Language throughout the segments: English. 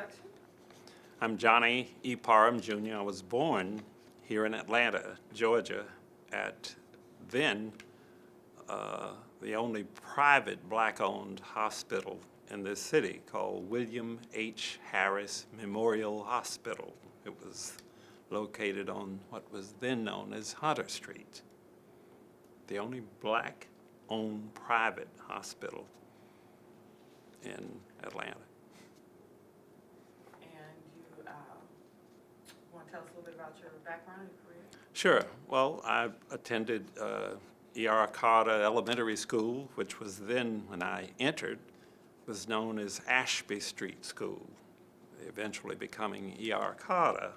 introduction. I'm Johnny E Parham Jr. I was born here in Atlanta, Georgia, at then the only private black-owned hospital in this city called William H. Harris Memorial Hospital. It was located on what was then known as Hunter Street, the only black-owned private hospital in Atlanta. And you want to tell us a little bit about your background and career? Sure. Well, I attended E Carter Elementary School, which was then, when I entered, was known as Ashby Street School, eventually becoming E Carter,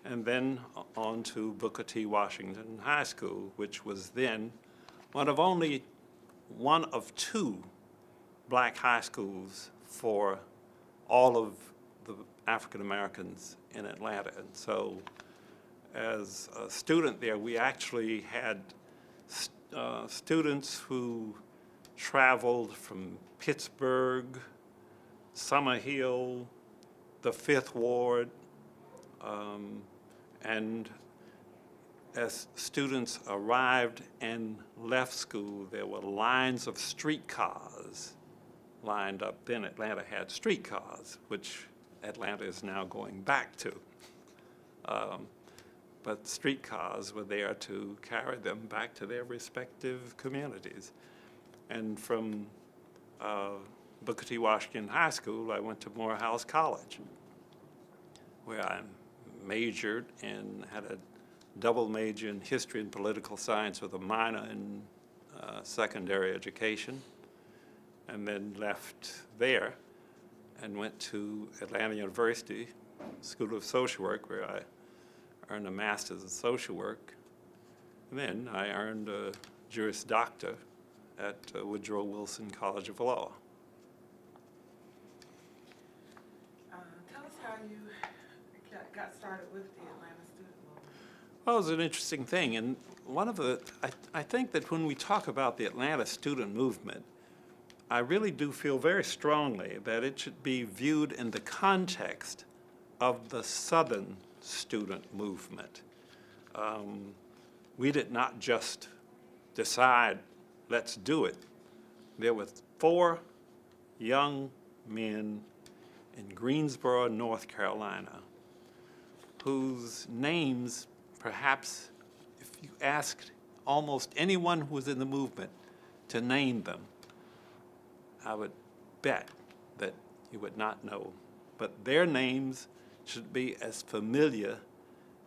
and then on to Booker T. Washington High School, which was then one of two black high schools for all of the African Americans in Atlanta. And so as a student there, we actually had students who traveled from Pittsburgh, Summer Hill, the Fifth Ward, and as students arrived and left school, there were lines of streetcars lined up. Then Atlanta had streetcars, which Atlanta is now going back to. But streetcars were there to carry them back to their respective communities. And from Booker T. Washington High School, I went to Morehouse College, where I majored and had a double major in history and political science with a minor in secondary education, and then left there and went to Atlanta University School of Social Work, where I earned a master's in social work. And then I earned a Juris Doctor at Woodrow Wilson College of Law. Tell us how you got started with the Atlanta student movement. Well, it was an interesting thing, and I think that when we talk about the Atlanta student movement, I really do feel very strongly that it should be viewed in the context of the Southern student movement. We did not just decide, let's do it. There were 4 young men in Greensboro, North Carolina, whose names, perhaps, if you asked almost anyone who was in the movement to name them, I would bet that you would not know. But their names should be as familiar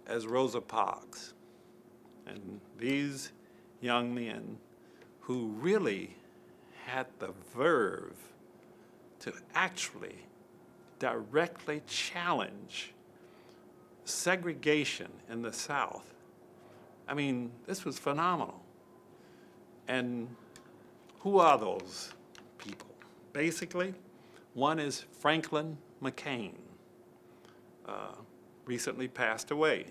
as Rosa Parks. And these young men who really had the verve to actually directly challenge segregation in the South. I mean, this was phenomenal. And who are those people? Basically, one is Franklin McCain, recently passed away.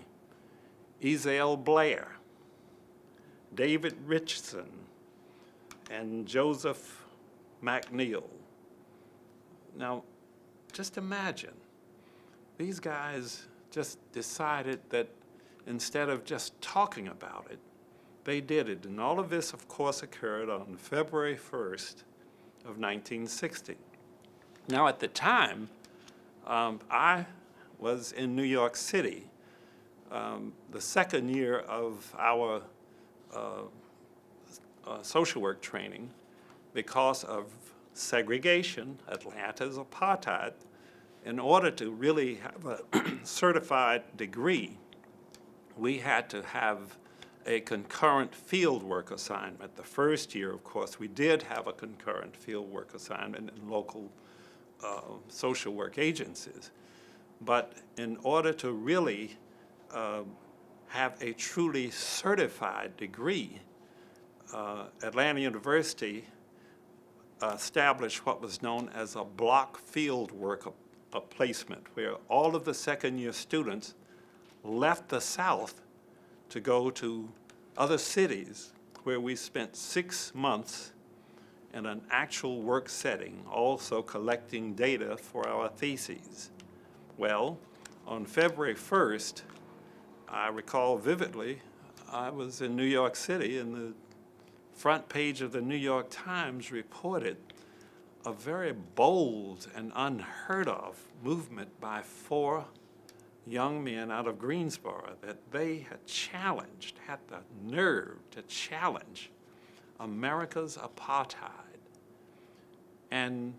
Ezell Blair, David Richardson, and Joseph McNeil. Now, just imagine, these guys just decided that instead of just talking about it, they did it. And all of this, of course, occurred on February 1st of 1960. Now, at the time, I was in New York City, the second year of our social work training. Because of segregation, Atlanta's apartheid, in order to really have a certified degree, we had to have a concurrent fieldwork assignment. The first year, of course, we did have a concurrent fieldwork assignment in local social work agencies. But in order to really have a truly certified degree, Atlanta University established what was known as a block field work placement, where all of the second-year students left the South to go to other cities, where we spent 6 months in an actual work setting, also collecting data for our theses. Well, on February 1st, I recall vividly, I was in New York City, and the front page of the New York Times reported a very bold and unheard of movement by 4 young men out of Greensboro that they had challenged, had the nerve to challenge America's apartheid. And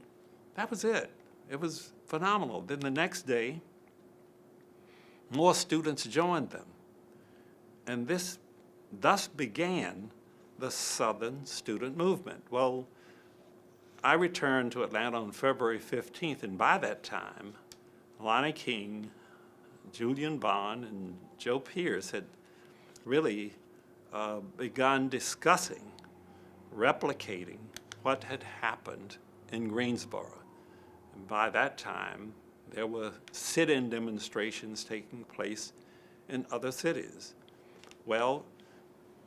that was it. It was phenomenal. Then the next day, more students joined them. And thus began the Southern Student Movement. Well, I returned to Atlanta on February 15th, and by that time, Lonnie King, Julian Bond, and Joe Pierce had really begun discussing, replicating what had happened in Greensboro. And by that time, there were sit-in demonstrations taking place in other cities. Well,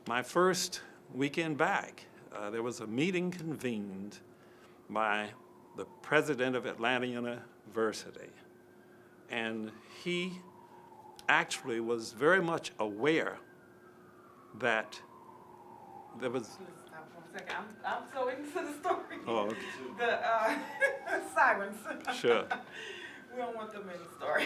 my first weekend back, there was a meeting convened by the president of Atlanta University. And he actually was very much aware that there was... Stop for a second. I'm so into the story. Oh, okay. The sirens. Sure. We don't want them in the story.